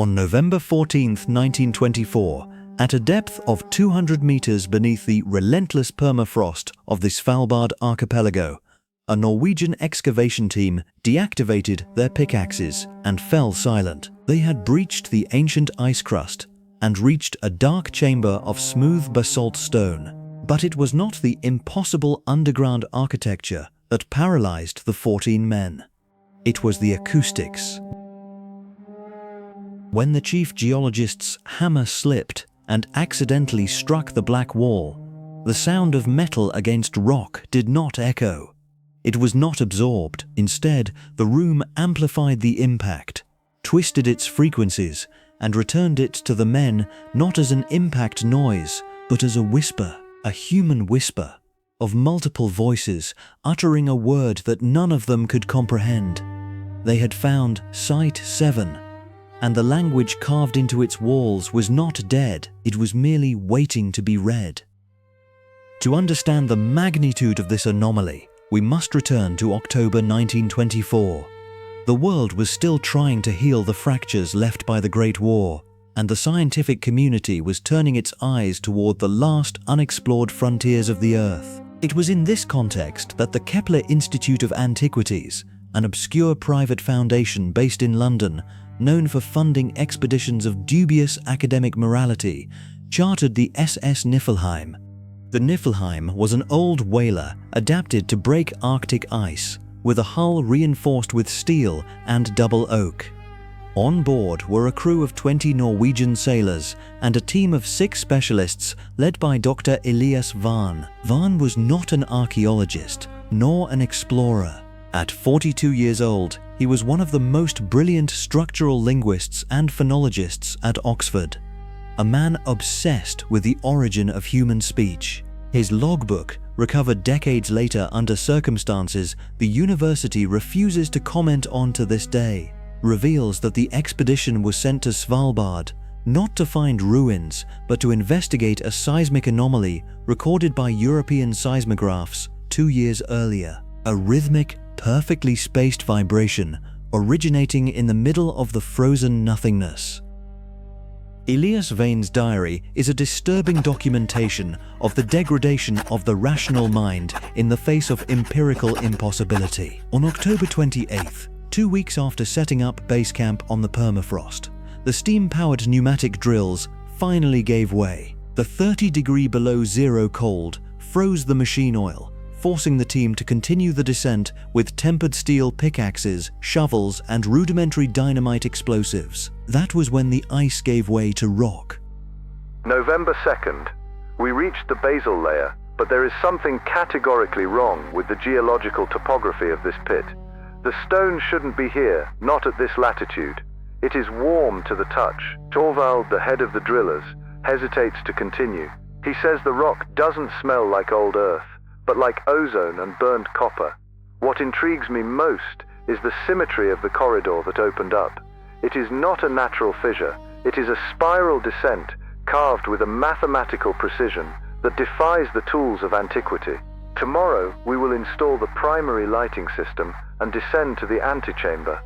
On November 14, 1924, at a depth of 200 meters beneath the relentless permafrost of the Svalbard archipelago, a Norwegian excavation team deactivated their pickaxes and fell silent. They had breached the ancient ice crust and reached a dark chamber of smooth basalt stone. But it was not the impossible underground architecture that paralyzed the 14 men. It was the acoustics. When the chief geologist's hammer slipped and accidentally struck the black wall, the sound of metal against rock did not echo. It was not absorbed. Instead, the room amplified the impact, twisted its frequencies, and returned it to the men not as an impact noise, but as a whisper, a human whisper, of multiple voices uttering a word that none of them could comprehend. They had found Site 7, and the language carved into its walls was not dead, it was merely waiting to be read. To understand the magnitude of this anomaly, we must return to October 1924. The world was still trying to heal the fractures left by the Great War, and the scientific community was turning its eyes toward the last unexplored frontiers of the Earth. It was in this context that the Kepler Institute of Antiquities, an obscure private foundation based in London, known for funding expeditions of dubious academic morality, chartered the SS Niflheim. The Niflheim was an old whaler adapted to break Arctic ice, with a hull reinforced with steel and double oak. On board were a crew of 20 Norwegian sailors and a team of 6 specialists led by Dr. Elias Vane. Vane was not an archaeologist, nor an explorer. At 42 years old, he was one of the most brilliant structural linguists and phonologists at Oxford, a man obsessed with the origin of human speech. His logbook, recovered decades later under circumstances the university refuses to comment on to this day, reveals that the expedition was sent to Svalbard not to find ruins, but to investigate a seismic anomaly recorded by European seismographs 2 years earlier. A rhythmic, perfectly spaced vibration originating in the middle of the frozen nothingness. Elias Vane's diary is a disturbing documentation of the degradation of the rational mind in the face of empirical impossibility. On October 28th, 2 weeks after setting up base camp on the permafrost, the steam-powered pneumatic drills finally gave way. The 30-degree below zero cold froze the machine oil, forcing the team to continue the descent with tempered steel pickaxes, shovels, and rudimentary dynamite explosives. That was when the ice gave way to rock. November 2nd. We reached the basal layer, but there is something categorically wrong with the geological topography of this pit. The stone shouldn't be here, not at this latitude. It is warm to the touch. Torvald, the head of the drillers, hesitates to continue. He says the rock doesn't smell like old earth, but like ozone and burned copper. What intrigues me most is the symmetry of the corridor that opened up. It is not a natural fissure, it is a spiral descent carved with a mathematical precision that defies the tools of antiquity. Tomorrow we will install the primary lighting system and descend to the antechamber.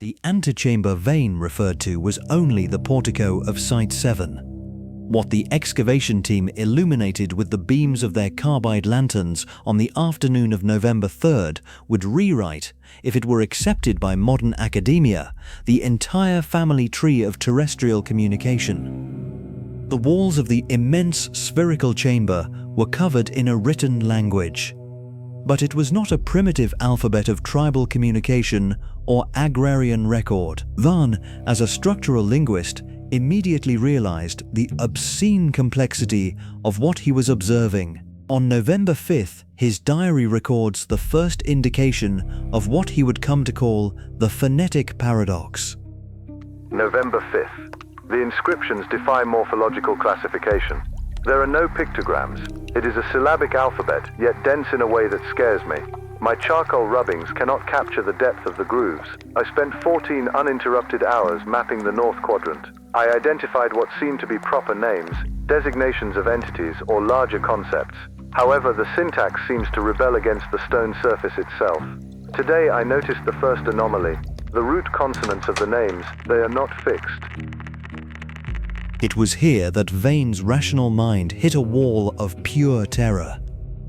The antechamber Vane referred to was only the portico of Site 7. What the excavation team illuminated with the beams of their carbide lanterns on the afternoon of November 3rd would rewrite, if it were accepted by modern academia, the entire family tree of terrestrial communication. The walls of the immense spherical chamber were covered in a written language. But it was not a primitive alphabet of tribal communication or agrarian record. Vane, as a structural linguist, immediately realized the obscene complexity of what he was observing. On November 5th, his diary records the first indication of what he would come to call the phonetic paradox. November 5th. The inscriptions defy morphological classification. There are no pictograms. It is a syllabic alphabet, yet dense in a way that scares me. My charcoal rubbings cannot capture the depth of the grooves. I spent 14 uninterrupted hours mapping the North Quadrant. I identified what seemed to be proper names, designations of entities or larger concepts. However, the syntax seems to rebel against the stone surface itself. Today I noticed the first anomaly. The root consonants of the names, they are not fixed. It was here that Vane's rational mind hit a wall of pure terror.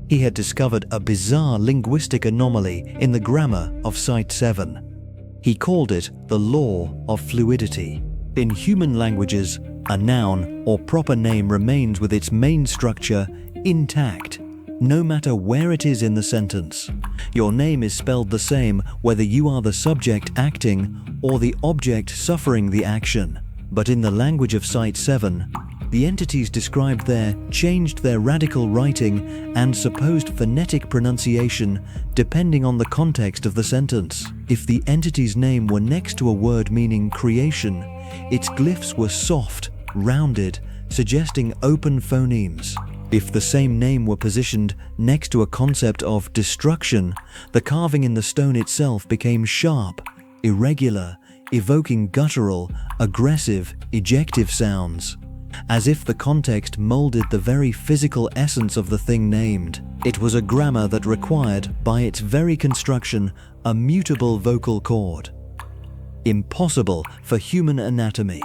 He had discovered a bizarre linguistic anomaly in the grammar of Site 7. He called it the Law of Fluidity. In human languages, a noun or proper name remains with its main structure intact, no matter where it is in the sentence. Your name is spelled the same whether you are the subject acting or the object suffering the action. But in the language of Site 7, the entities described there changed their radical writing and supposed phonetic pronunciation depending on the context of the sentence. If the entity's name were next to a word meaning creation, its glyphs were soft, rounded, suggesting open phonemes. If the same name were positioned next to a concept of destruction, the carving in the stone itself became sharp, irregular, evoking guttural, aggressive, ejective sounds. As if the context molded the very physical essence of the thing named. It was a grammar that required, by its very construction, a mutable vocal cord. Impossible for human anatomy.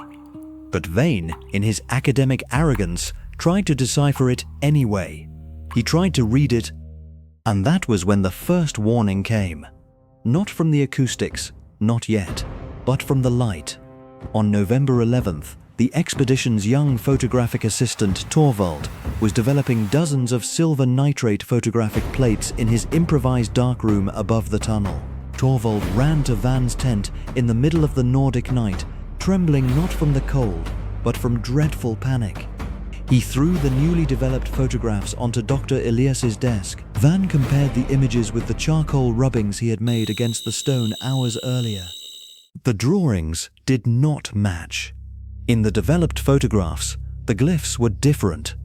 But Vane, in his academic arrogance, tried to decipher it anyway. He tried to read it, and that was when the first warning came. Not from the acoustics, not yet, but from the light. On November 11th, the expedition's young photographic assistant Torvald was developing dozens of silver nitrate photographic plates in his improvised darkroom above the tunnel. Torvald ran to Vane's tent in the middle of the Nordic night, trembling not from the cold, but from dreadful panic. He threw the newly developed photographs onto Dr. Elias's desk. Vane compared the images with the charcoal rubbings he had made against the stone hours earlier. The drawings did not match. In the developed photographs, the glyphs were different.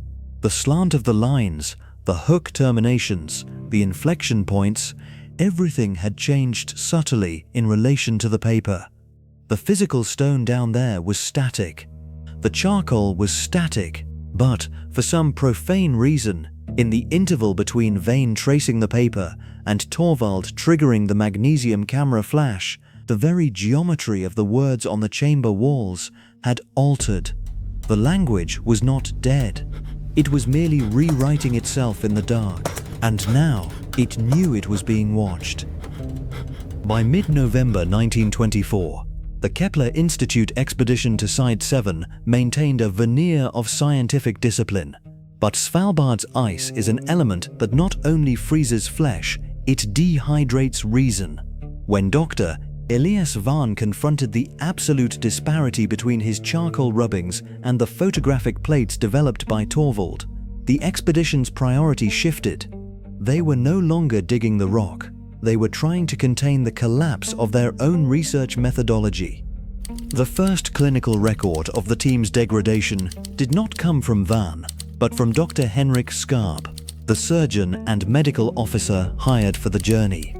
The slant of the lines, the hook terminations, the inflection points, everything had changed subtly in relation to the paper. The physical stone down there was static. The charcoal was static, but for some profane reason, in the interval between Vane tracing the paper and Torvald triggering the magnesium camera flash, the very geometry of the words on the chamber walls had altered. The language was not dead. It was merely rewriting itself in the dark, and now it knew it was being watched. By mid-November 1924, the Kepler Institute expedition to Site 7 maintained a veneer of scientific discipline. But Svalbard's ice is an element that not only freezes flesh, it dehydrates reason. When Dr. Elias Vane confronted the absolute disparity between his charcoal rubbings and the photographic plates developed by Torvald, the expedition's priority shifted. They were no longer digging the rock. They were trying to contain the collapse of their own research methodology. The first clinical record of the team's degradation did not come from Vane, but from Dr. Henrik Skarp, the surgeon and medical officer hired for the journey.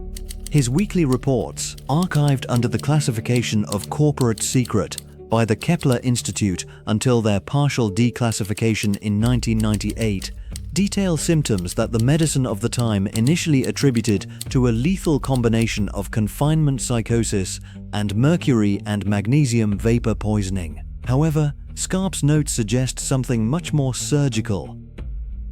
His weekly reports, archived under the classification of corporate secret by the Kepler Institute until their partial declassification in 1998, detail symptoms that the medicine of the time initially attributed to a lethal combination of confinement psychosis and mercury and magnesium vapor poisoning. However, Skarp's notes suggest something much more surgical.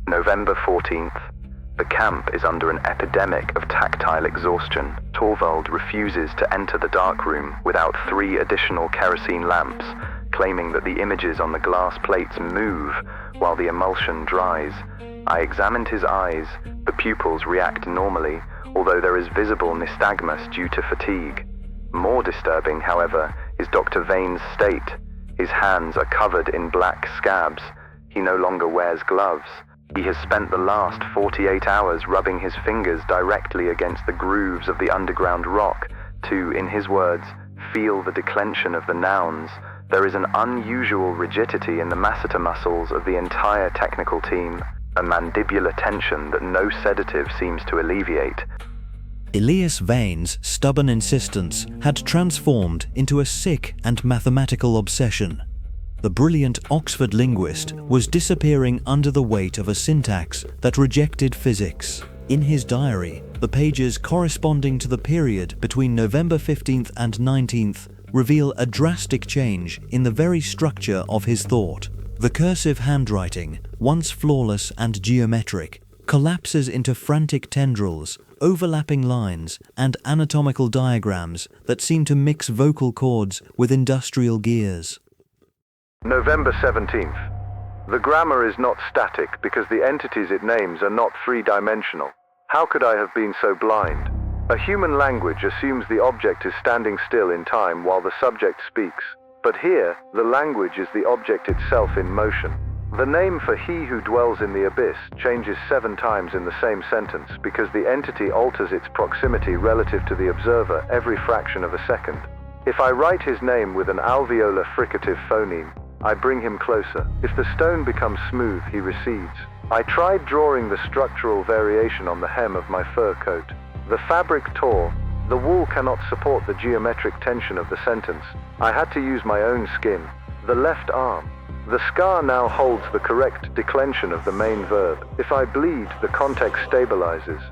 November 14th. The camp is under an epidemic of tactile exhaustion. Torvald refuses to enter the darkroom without 3 additional kerosene lamps, claiming that the images on the glass plates move while the emulsion dries. I examined his eyes. The pupils react normally, although there is visible nystagmus due to fatigue. More disturbing, however, is Dr. Vane's state. His hands are covered in black scabs. He no longer wears gloves. He has spent the last 48 hours rubbing his fingers directly against the grooves of the underground rock to, in his words, feel the declension of the nouns. There is an unusual rigidity in the masseter muscles of the entire technical team, a mandibular tension that no sedative seems to alleviate. Elias Vane's stubborn insistence had transformed into a sick and mathematical obsession. The brilliant Oxford linguist was disappearing under the weight of a syntax that rejected physics. In his diary, the pages corresponding to the period between November 15th and 19th reveal a drastic change in the very structure of his thought. The cursive handwriting, once flawless and geometric, collapses into frantic tendrils, overlapping lines, and anatomical diagrams that seem to mix vocal cords with industrial gears. November 17th. The grammar is not static because the entities it names are not three-dimensional. How could I have been so blind? A human language assumes the object is standing still in time while the subject speaks. But here, the language is the object itself in motion. The name for he who dwells in the abyss changes 7 times in the same sentence because the entity alters its proximity relative to the observer every fraction of a second. If I write his name with an alveolar fricative phoneme, I bring him closer. If the stone becomes smooth, he recedes. I tried drawing the structural variation on the hem of my fur coat. The fabric tore. The wool cannot support the geometric tension of the sentence. I had to use my own skin. The left arm. The scar now holds the correct declension of the main verb. If I bleed, the context stabilizes.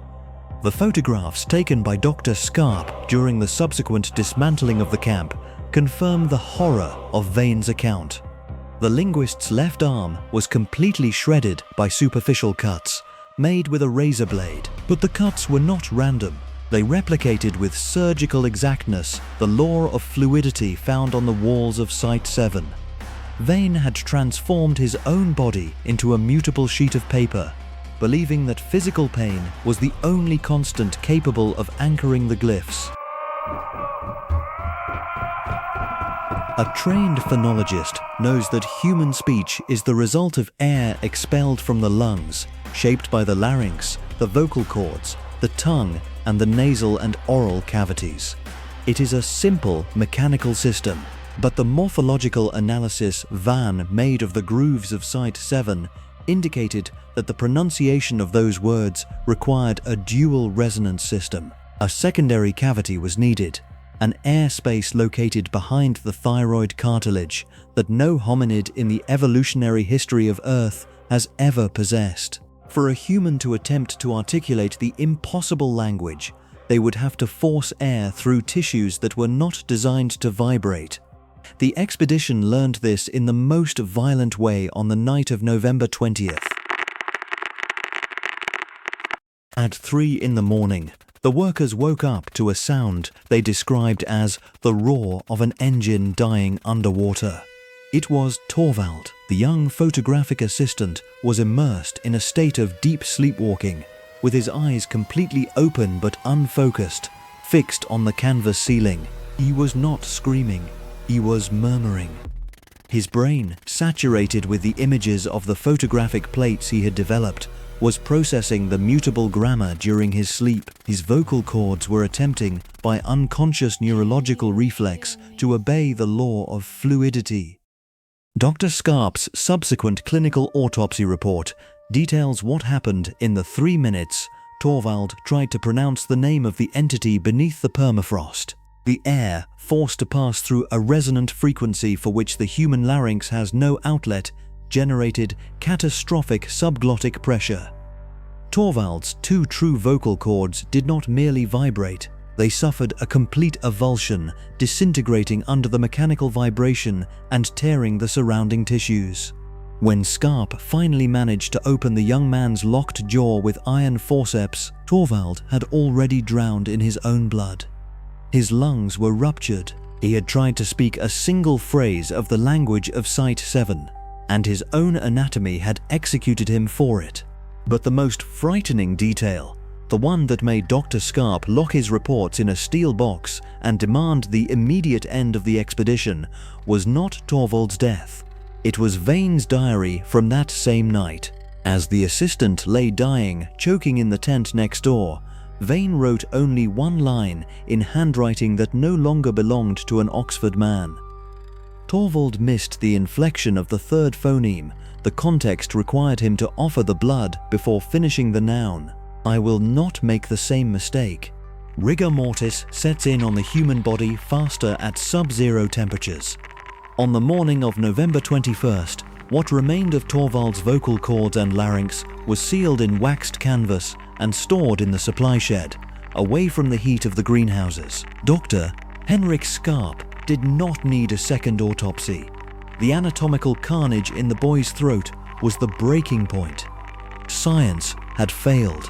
The photographs taken by Dr. Scarp during the subsequent dismantling of the camp confirm the horror of Vane's account. The linguist's left arm was completely shredded by superficial cuts, made with a razor blade. But the cuts were not random. They replicated with surgical exactness the law of fluidity found on the walls of Site 7. Vane had transformed his own body into a mutable sheet of paper, believing that physical pain was the only constant capable of anchoring the glyphs. A trained phonologist knows that human speech is the result of air expelled from the lungs, shaped by the larynx, the vocal cords, the tongue, and the nasal and oral cavities. It is a simple mechanical system, but the morphological analysis Vane made of the grooves of Site 7 indicated that the pronunciation of those words required a dual resonance system. A secondary cavity was needed, an air space located behind the thyroid cartilage that no hominid in the evolutionary history of Earth has ever possessed. For a human to attempt to articulate the impossible language, they would have to force air through tissues that were not designed to vibrate. The expedition learned this in the most violent way on the night of November 20th. At 3 in the morning, the workers woke up to a sound they described as the roar of an engine dying underwater. It was Torvald. The young photographic assistant was immersed in a state of deep sleepwalking, with his eyes completely open but unfocused, fixed on the canvas ceiling. He was not screaming, he was murmuring. His brain, saturated with the images of the photographic plates he had developed, was processing the mutable grammar during his sleep. His vocal cords were attempting, by unconscious neurological reflex, to obey the law of fluidity. Dr. Scarp's subsequent clinical autopsy report details what happened in the 3 minutes Torvald tried to pronounce the name of the entity beneath the permafrost. The air, forced to pass through a resonant frequency for which the human larynx has no outlet, generated catastrophic subglottic pressure. Torvald's 2 true vocal cords did not merely vibrate, they suffered a complete avulsion, disintegrating under the mechanical vibration and tearing the surrounding tissues. When Scarp finally managed to open the young man's locked jaw with iron forceps, Torvald had already drowned in his own blood. His lungs were ruptured. He had tried to speak a single phrase of the language of Site 7, and his own anatomy had executed him for it. But the most frightening detail, the one that made Dr. Scarp lock his reports in a steel box and demand the immediate end of the expedition, was not Torvald's death. It was Vane's diary from that same night. As the assistant lay dying, choking in the tent next door, Vane wrote only 1 line in handwriting that no longer belonged to an Oxford man. Torvald missed the inflection of the 3rd phoneme. The context required him to offer the blood before finishing the noun. I will not make the same mistake. Rigor mortis sets in on the human body faster at sub-zero temperatures. On the morning of November 21st, What remained of Torvald's vocal cords and larynx was sealed in waxed canvas and stored in the supply shed, away from the heat of the greenhouses. Dr. Henrik Skarp did not need a second autopsy. The anatomical carnage in the boy's throat was the breaking point. Science had failed.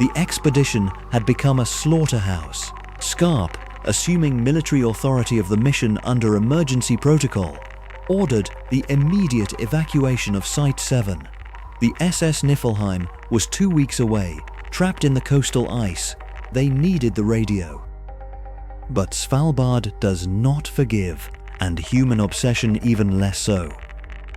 The expedition had become a slaughterhouse. Skarp, assuming military authority of the mission under emergency protocol, ordered the immediate evacuation of Site 7. The SS Niflheim was 2 weeks away, trapped in the coastal ice. They needed the radio. But Svalbard does not forgive, and human obsession even less so.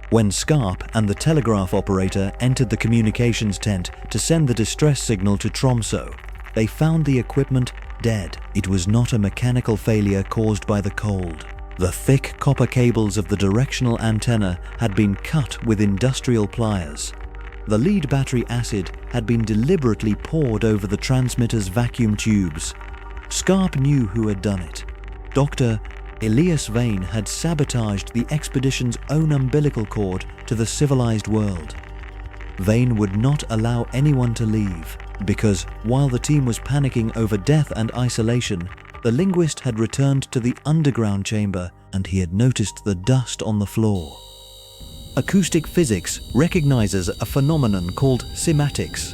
When Skarp and the telegraph operator entered the communications tent to send the distress signal to Tromsø, they found the equipment dead. It was not a mechanical failure caused by the cold. The thick copper cables of the directional antenna had been cut with industrial pliers. The lead battery acid had been deliberately poured over the transmitter's vacuum tubes. Skarp knew who had done it. Dr. Elias Vane had sabotaged the expedition's own umbilical cord to the civilized world. Vane would not allow anyone to leave, because while the team was panicking over death and isolation, the linguist had returned to the underground chamber and he had noticed the dust on the floor. Acoustic physics recognizes a phenomenon called cymatics,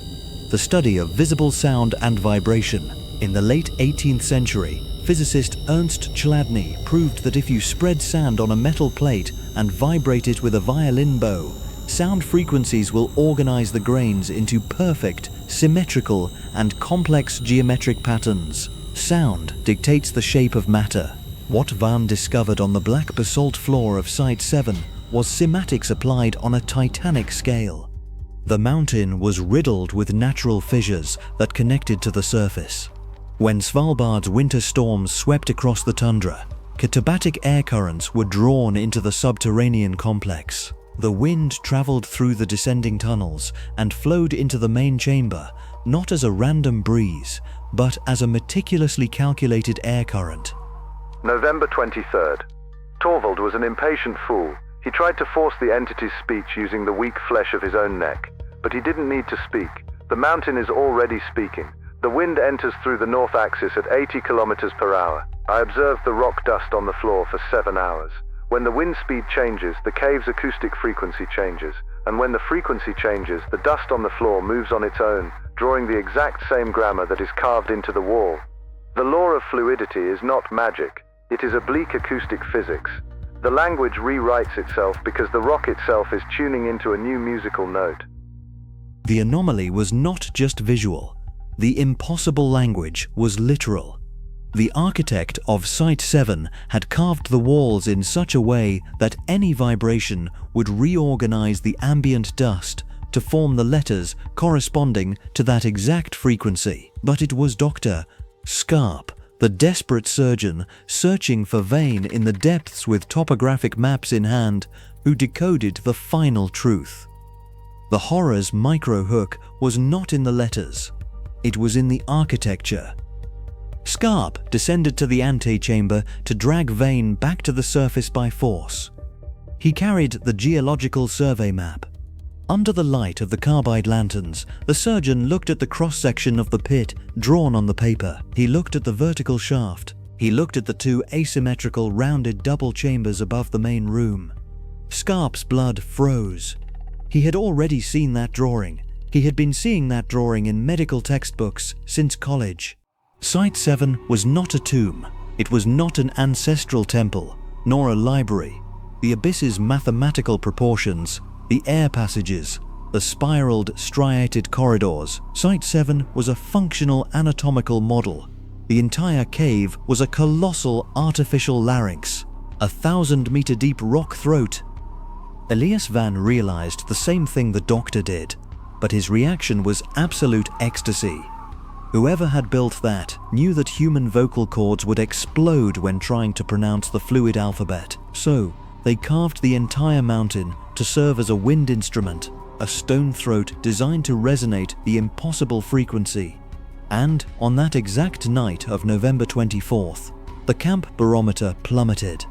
the study of visible sound and vibration. In the late 18th century, physicist Ernst Chladni proved that if you spread sand on a metal plate and vibrate it with a violin bow, sound frequencies will organize the grains into perfect, symmetrical, and complex geometric patterns. Sound dictates the shape of matter. What Vane discovered on the black basalt floor of Site 7 was cymatics applied on a titanic scale. The mountain was riddled with natural fissures that connected to the surface. When Svalbard's winter storms swept across the tundra, katabatic air currents were drawn into the subterranean complex. The wind traveled through the descending tunnels and flowed into the main chamber, not as a random breeze, but as a meticulously calculated air current. November 23rd. Torvald was an impatient fool. He tried to force the entity's speech using the weak flesh of his own neck, but he didn't need to speak. The mountain is already speaking. The wind enters through the north axis at 80 kilometers per hour. I observed the rock dust on the floor for 7 hours. When the wind speed changes, the cave's acoustic frequency changes, and when the frequency changes, the dust on the floor moves on its own, drawing the exact same grammar that is carved into the wall. The law of fluidity is not magic. It is oblique acoustic physics. The language rewrites itself because the rock itself is tuning into a new musical note. The anomaly was not just visual. The impossible language was literal. The architect of Site 7 had carved the walls in such a way that any vibration would reorganize the ambient dust to form the letters corresponding to that exact frequency. But it was Dr. Skarp, the desperate surgeon searching for Vane in the depths with topographic maps in hand, who decoded the final truth. The horror's micro-hook was not in the letters. It was in the architecture. Skarp descended to the antechamber to drag Vane back to the surface by force. He carried the geological survey map. Under the light of the carbide lanterns, the surgeon looked at the cross-section of the pit drawn on the paper. He looked at the vertical shaft. He looked at the 2 asymmetrical rounded double chambers above the main room. Skarp's blood froze. He had already seen that drawing. He had been seeing that drawing in medical textbooks since college. Site 7 was not a tomb. It was not an ancestral temple, nor a library. The abyss's mathematical proportions, the air passages, the spiraled, striated corridors. Site 7 was a functional anatomical model. The entire cave was a colossal artificial larynx, a 1,000-meter deep rock throat. Elias Vane realized the same thing the doctor did, but his reaction was absolute ecstasy. Whoever had built that knew that human vocal cords would explode when trying to pronounce the fluid alphabet. So, they carved the entire mountain to serve as a wind instrument, a stone throat designed to resonate the impossible frequency. And on that exact night of November 24th, the camp barometer plummeted.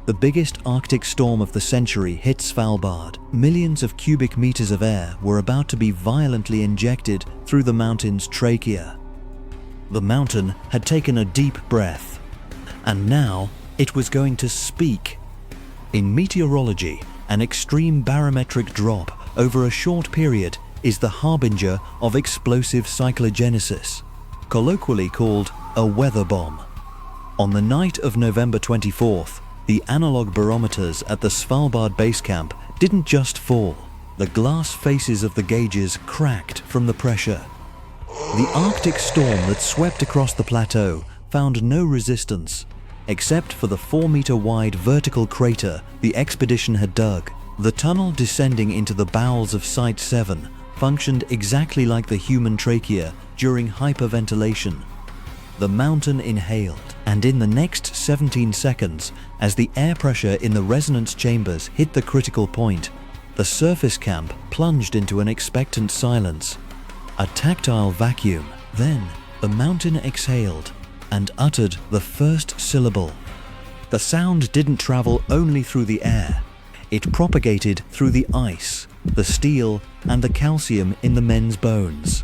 The biggest Arctic storm of the century hit Svalbard. Millions of cubic meters of air were about to be violently injected through the mountain's trachea. The mountain had taken a deep breath, and now it was going to speak. In meteorology, an extreme barometric drop over a short period is the harbinger of explosive cyclogenesis, colloquially called a weather bomb. On the night of November 24th, the analog barometers at the Svalbard base camp didn't just fall. The glass faces of the gauges cracked from the pressure. The Arctic storm that swept across the plateau found no resistance, except for the 4-meter-wide vertical crater the expedition had dug. The tunnel descending into the bowels of Site 7 functioned exactly like the human trachea during hyperventilation. The mountain inhaled, and in the next 17 seconds, as the air pressure in the resonance chambers hit the critical point, the surface camp plunged into an expectant silence, a tactile vacuum. Then the mountain exhaled and uttered the first syllable. The sound didn't travel only through the air. It propagated through the ice, the steel, and the calcium in the men's bones.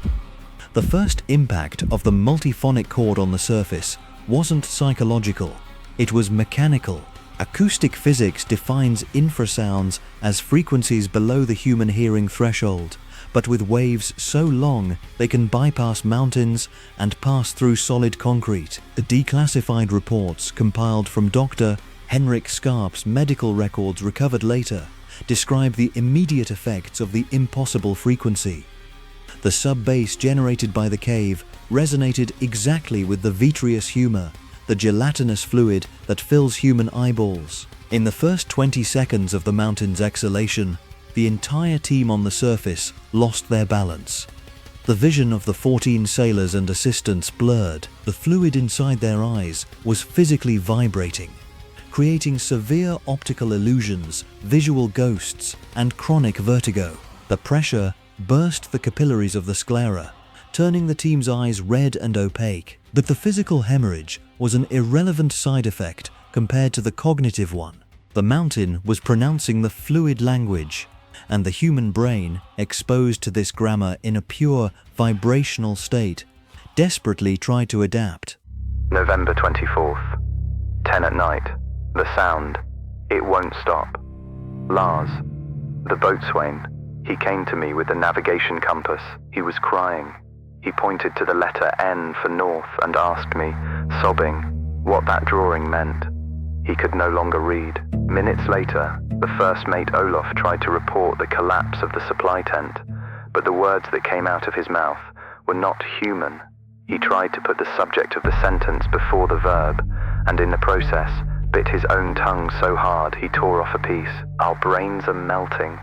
The first impact of the multiphonic chord on the surface wasn't psychological, it was mechanical. Acoustic physics defines infrasounds as frequencies below the human hearing threshold, but with waves so long they can bypass mountains and pass through solid concrete. The declassified reports compiled from Dr. Henrik Skarp's medical records recovered later describe the immediate effects of the impossible frequency. The sub-bass generated by the cave resonated exactly with the vitreous humor, the gelatinous fluid that fills human eyeballs. In the first 20 seconds of the mountain's exhalation, the entire team on the surface lost their balance. The vision of the 14 sailors and assistants blurred. The fluid inside their eyes was physically vibrating, creating severe optical illusions, visual ghosts, and chronic vertigo. The pressure burst the capillaries of the sclera, turning the team's eyes red and opaque. But the physical hemorrhage was an irrelevant side effect compared to the cognitive one. The mountain was pronouncing the fluid language, and the human brain, exposed to this grammar in a pure vibrational state, desperately tried to adapt. November 24th, 10 at night. The sound, it won't stop. Lars, the boatswain, he came to me with the navigation compass. He was crying. He pointed to the letter N for north and asked me, sobbing, what that drawing meant. He could no longer read. Minutes later, the first mate Olaf tried to report the collapse of the supply tent, but the words that came out of his mouth were not human. He tried to put the subject of the sentence before the verb, and in the process, bit his own tongue so hard he tore off a piece. Our brains are melting.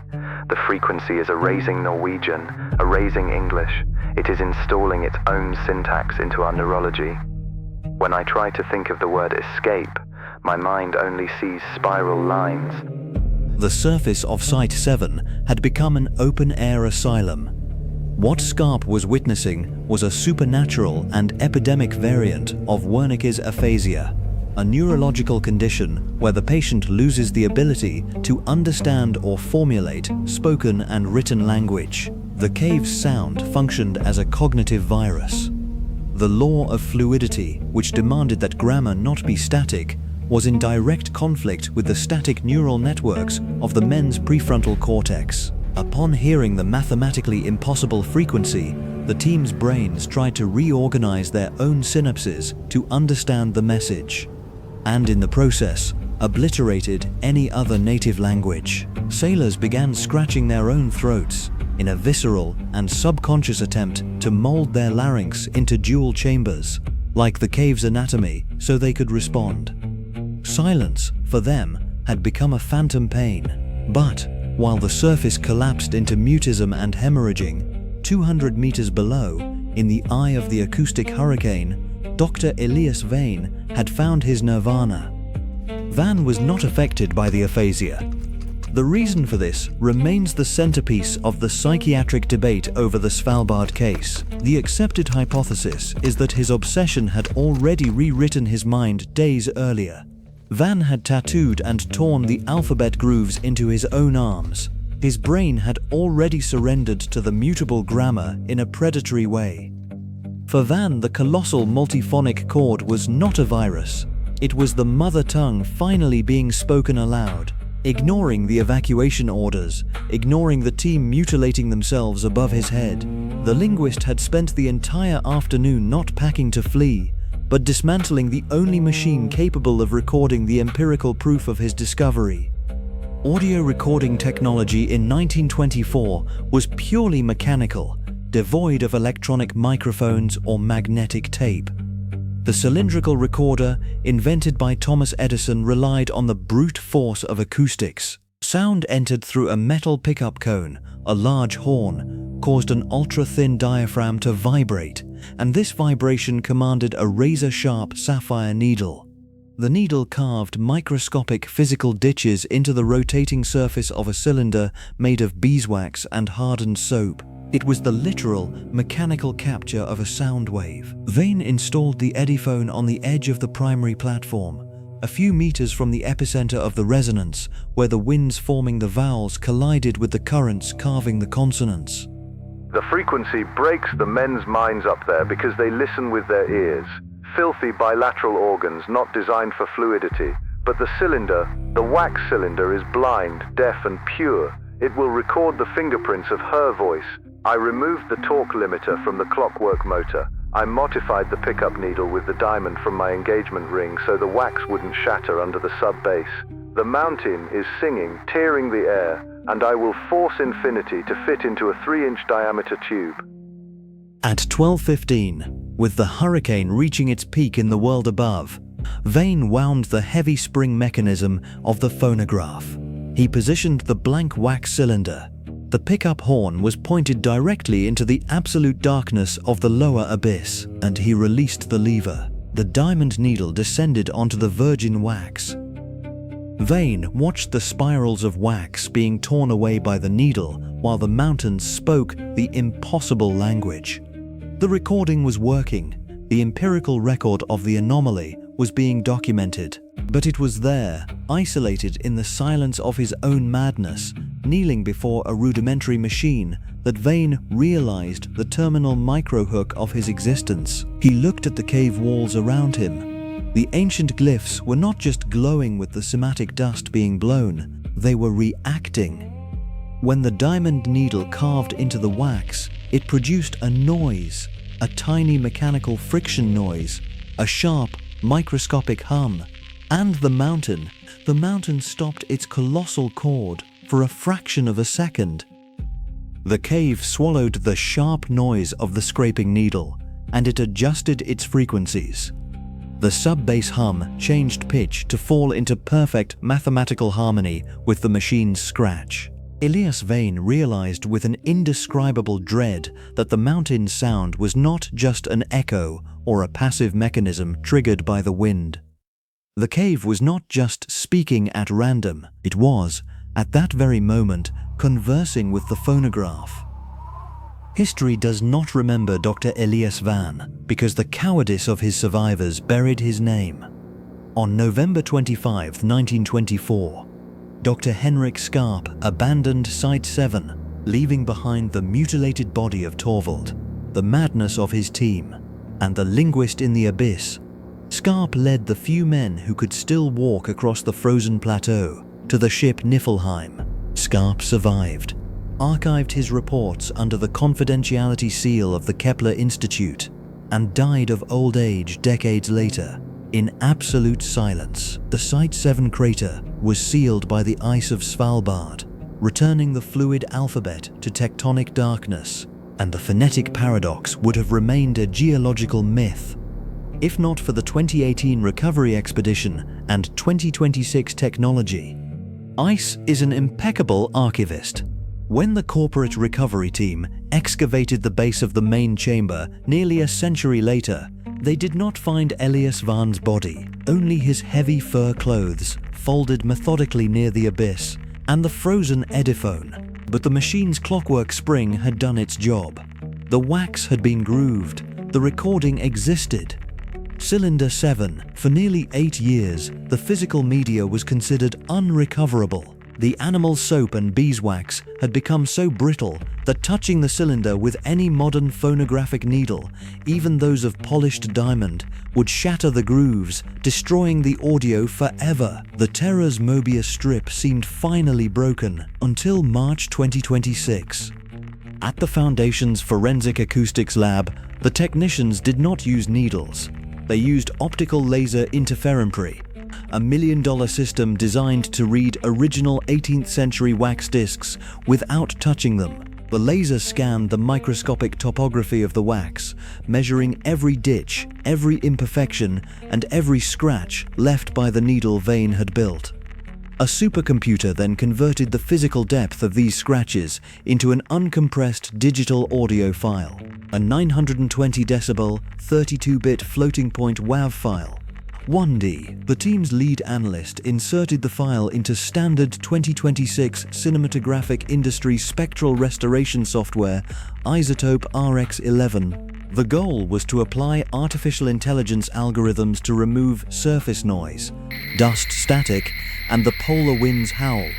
The frequency is erasing Norwegian, erasing English. It is installing its own syntax into our neurology. When I try to think of the word escape, my mind only sees spiral lines. The surface of Site 7 had become an open-air asylum. What Skarp was witnessing was a supernatural and epidemic variant of Wernicke's aphasia, a neurological condition where the patient loses the ability to understand or formulate spoken and written language. The cave's sound functioned as a cognitive virus. The law of fluidity, which demanded that grammar not be static, was in direct conflict with the static neural networks of the men's prefrontal cortex. Upon hearing the mathematically impossible frequency, the team's brains tried to reorganize their own synapses to understand the message, and in the process, obliterated any other native language. Sailors began scratching their own throats in a visceral and subconscious attempt to mold their larynx into dual chambers, like the cave's anatomy, so they could respond. Silence, for them, had become a phantom pain. But, while the surface collapsed into mutism and hemorrhaging, 200 meters below, in the eye of the acoustic hurricane, Dr. Elias Vane had found his nirvana. Vane was not affected by the aphasia. The reason for this remains the centerpiece of the psychiatric debate over the Svalbard case. The accepted hypothesis is that his obsession had already rewritten his mind days earlier. Vane had tattooed and torn the alphabet grooves into his own arms. His brain had already surrendered to the mutable grammar in a predatory way. For Vane, the colossal multiphonic chord was not a virus. It was the mother tongue finally being spoken aloud, ignoring the evacuation orders, ignoring the team mutilating themselves above his head. The linguist had spent the entire afternoon not packing to flee, but dismantling the only machine capable of recording the empirical proof of his discovery. Audio recording technology in 1924 was purely mechanical, devoid of electronic microphones or magnetic tape. The cylindrical recorder, invented by Thomas Edison, relied on the brute force of acoustics. Sound entered through a metal pickup cone, a large horn, caused an ultra-thin diaphragm to vibrate, and this vibration commanded a razor-sharp sapphire needle. The needle carved microscopic physical ditches into the rotating surface of a cylinder made of beeswax and hardened soap. It was the literal, mechanical capture of a sound wave. Vane installed the Eddyphone on the edge of the primary platform, a few meters from the epicenter of the resonance, where the winds forming the vowels collided with the currents carving the consonants. The frequency breaks the men's minds up there because they listen with their ears. Filthy bilateral organs not designed for fluidity. But the cylinder, the wax cylinder, is blind, deaf and pure. It will record the fingerprints of her voice. I removed the torque limiter from the clockwork motor. I modified the pickup needle with the diamond from my engagement ring so the wax wouldn't shatter under the sub-bass. The mountain is singing, tearing the air, and I will force infinity to fit into a 3-inch diameter tube. At 12:15, with the hurricane reaching its peak in the world above, Vane wound the heavy spring mechanism of the phonograph. He positioned the blank wax cylinder. The pickup horn was pointed directly into the absolute darkness of the lower abyss, and he released the lever. The diamond needle descended onto the virgin wax. Vane watched the spirals of wax being torn away by the needle while the mountains spoke the impossible language. The recording was working. The empirical record of the anomaly was being documented. But it was there, isolated in the silence of his own madness, kneeling before a rudimentary machine, that Vane realized the terminal microhook of his existence. He looked at the cave walls around him. The ancient glyphs were not just glowing with the somatic dust being blown, they were reacting. When the diamond needle carved into the wax, it produced a noise, a tiny mechanical friction noise, a sharp, microscopic hum. And the mountain stopped its colossal chord for a fraction of a second. The cave swallowed the sharp noise of the scraping needle, and it adjusted its frequencies. The sub-bass hum changed pitch to fall into perfect mathematical harmony with the machine's scratch. Elias Vane realized with an indescribable dread that the mountain's sound was not just an echo or a passive mechanism triggered by the wind. The cave was not just speaking at random, it was, at that very moment, conversing with the phonograph. History does not remember Dr. Elias Vane because the cowardice of his survivors buried his name. On November 25, 1924, Dr. Henrik Skarp abandoned Site 7, leaving behind the mutilated body of Torvald, the madness of his team, and the linguist in the abyss. Skarp led the few men who could still walk across the frozen plateau to the ship Niflheim. Skarp survived, archived his reports under the confidentiality seal of the Kepler Institute, and died of old age decades later. In absolute silence, the Site 7 crater was sealed by the ice of Svalbard, returning the fluid alphabet to tectonic darkness, and the phonetic paradox would have remained a geological myth if not for the 2018 recovery expedition and 2026 technology. ICE is an impeccable archivist. When the corporate recovery team excavated the base of the main chamber nearly a century later, they did not find Elias Vane's body, only his heavy fur clothes folded methodically near the abyss, and the frozen Eddyphone. But the machine's clockwork spring had done its job. The wax had been grooved, the recording existed. Cylinder 7. For nearly 8 years, the physical media was considered unrecoverable. The animal soap and beeswax had become so brittle that touching the cylinder with any modern phonographic needle, even those of polished diamond, would shatter the grooves, destroying the audio forever. The Terror's Mobius strip seemed finally broken until March 2026. At the Foundation's Forensic Acoustics Lab, the technicians did not use needles. They used optical laser interferometry, a $1 million system designed to read original 18th century wax discs without touching them. The laser scanned the microscopic topography of the wax, measuring every ditch, every imperfection, and every scratch left by the needle Vane had built. A supercomputer then converted the physical depth of these scratches into an uncompressed digital audio file, a 920 decibel, 32-bit floating point WAV file. 1D, the team's lead analyst, inserted the file into standard 2026 cinematographic industry spectral restoration software Isotope RX11. The goal was to apply artificial intelligence algorithms to remove surface noise, dust static, and the polar wind's howl,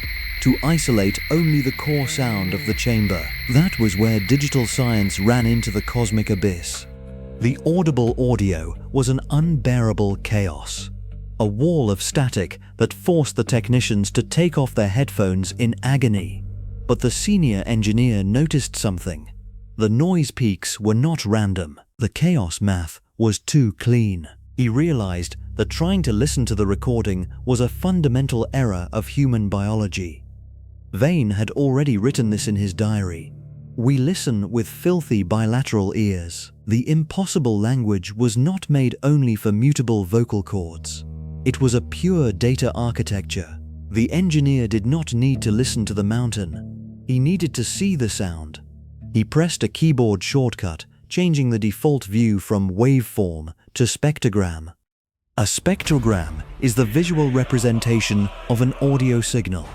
to isolate only the core sound of the chamber. That was where digital science ran into the cosmic abyss. The audible audio was an unbearable chaos, a wall of static that forced the technicians to take off their headphones in agony. But the senior engineer noticed something. The noise peaks were not random. The chaos math was too clean. He realized that trying to listen to the recording was a fundamental error of human biology. Vane had already written this in his diary. We listen with filthy bilateral ears. The impossible language was not made only for mutable vocal cords. It was a pure data architecture. The engineer did not need to listen to the mountain. He needed to see the sound. He pressed a keyboard shortcut, changing the default view from waveform to spectrogram. A spectrogram is the visual representation of an audio signal.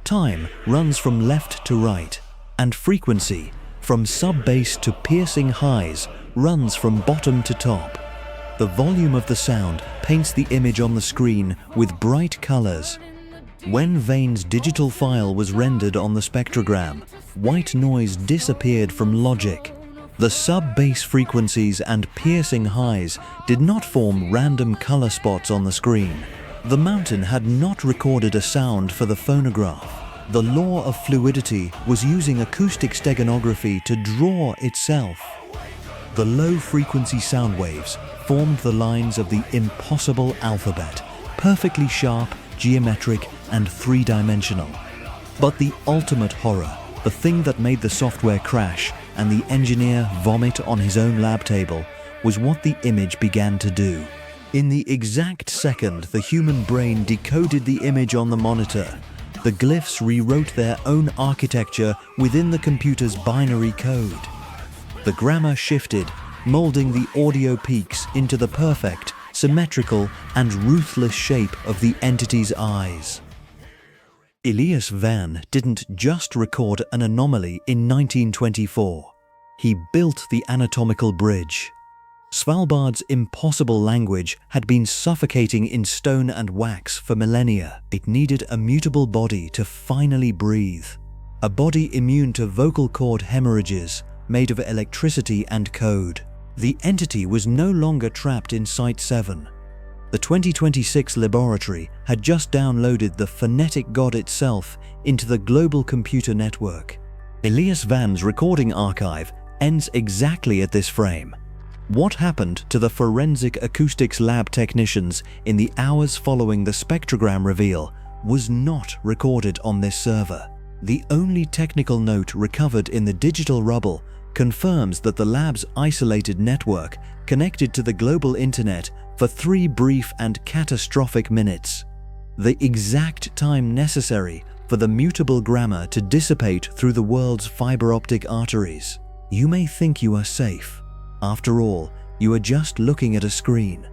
Time runs from left to right, and frequency, from sub-bass to piercing highs, runs from bottom to top. The volume of the sound paints the image on the screen with bright colors. When Vane's digital file was rendered on the spectrogram, white noise disappeared from logic. The sub-bass frequencies and piercing highs did not form random color spots on the screen. The mountain had not recorded a sound for the phonograph. The Law of Fluidity was using acoustic steganography to draw itself. The low-frequency sound waves formed the lines of the impossible alphabet, perfectly sharp, geometric, and three-dimensional. But the ultimate horror, the thing that made the software crash and the engineer vomit on his own lab table, was what the image began to do. In the exact second the human brain decoded the image on the monitor, the glyphs rewrote their own architecture within the computer's binary code. The grammar shifted, molding the audio peaks into the perfect, symmetrical, and ruthless shape of the entity's eyes. Elias Vane didn't just record an anomaly in 1924. He built the anatomical bridge. Svalbard's impossible language had been suffocating in stone and wax for millennia. It needed a mutable body to finally breathe. A body immune to vocal cord hemorrhages, made of electricity and code. The entity was no longer trapped in Site 7. The 2026 laboratory had just downloaded the phonetic god itself into the global computer network. Elias Vane's recording archive ends exactly at this frame. What happened to the Forensic Acoustics Lab technicians in the hours following the spectrogram reveal was not recorded on this server. The only technical note recovered in the digital rubble confirms that the lab's isolated network connected to the global internet for 3 brief and catastrophic minutes. The exact time necessary for the mutable grammar to dissipate through the world's fiber optic arteries. You may think you are safe. After all, you are just looking at a screen.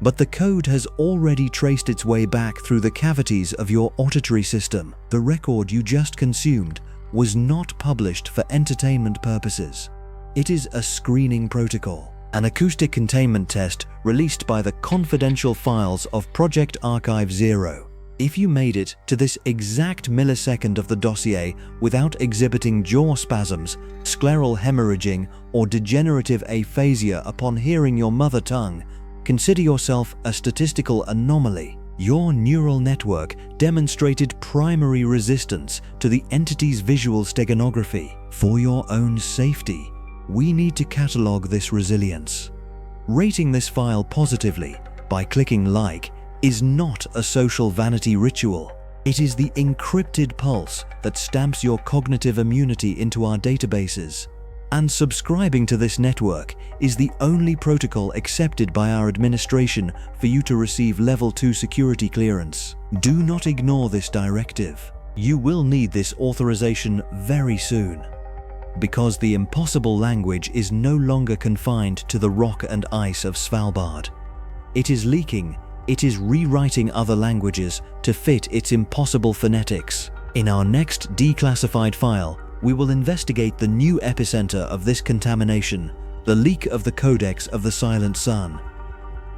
But the code has already traced its way back through the cavities of your auditory system. The record you just consumed was not published for entertainment purposes. It is a screening protocol. an acoustic containment test released by the confidential files of Project ArchiveZero. If you made it to this exact millisecond of the dossier without exhibiting jaw spasms, scleral hemorrhaging, or degenerative aphasia upon hearing your mother tongue, consider yourself a statistical anomaly. Your neural network demonstrated primary resistance to the entity's visual steganography. For your own safety, we need to catalog this resilience. Rating this file positively by clicking like is not a social vanity ritual. It is the encrypted pulse that stamps your cognitive immunity into our databases. And subscribing to this network is the only protocol accepted by our administration for you to receive Level 2 security clearance. Do not ignore this directive. You will need this authorization very soon, because the impossible language is no longer confined to the rock and ice of Svalbard. It is leaking. It is rewriting other languages to fit its impossible phonetics. In our next declassified file, we will investigate the new epicenter of this contamination, the leak of the codex of the Silent Sun.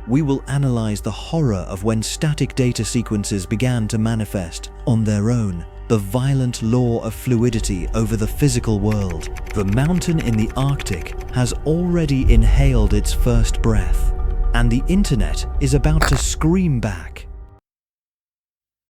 We will analyze the horror of when static data sequences began to manifest on their own, the violent law of fluidity over the physical world. The mountain in the Arctic has already inhaled its first breath, and the internet is about to scream back.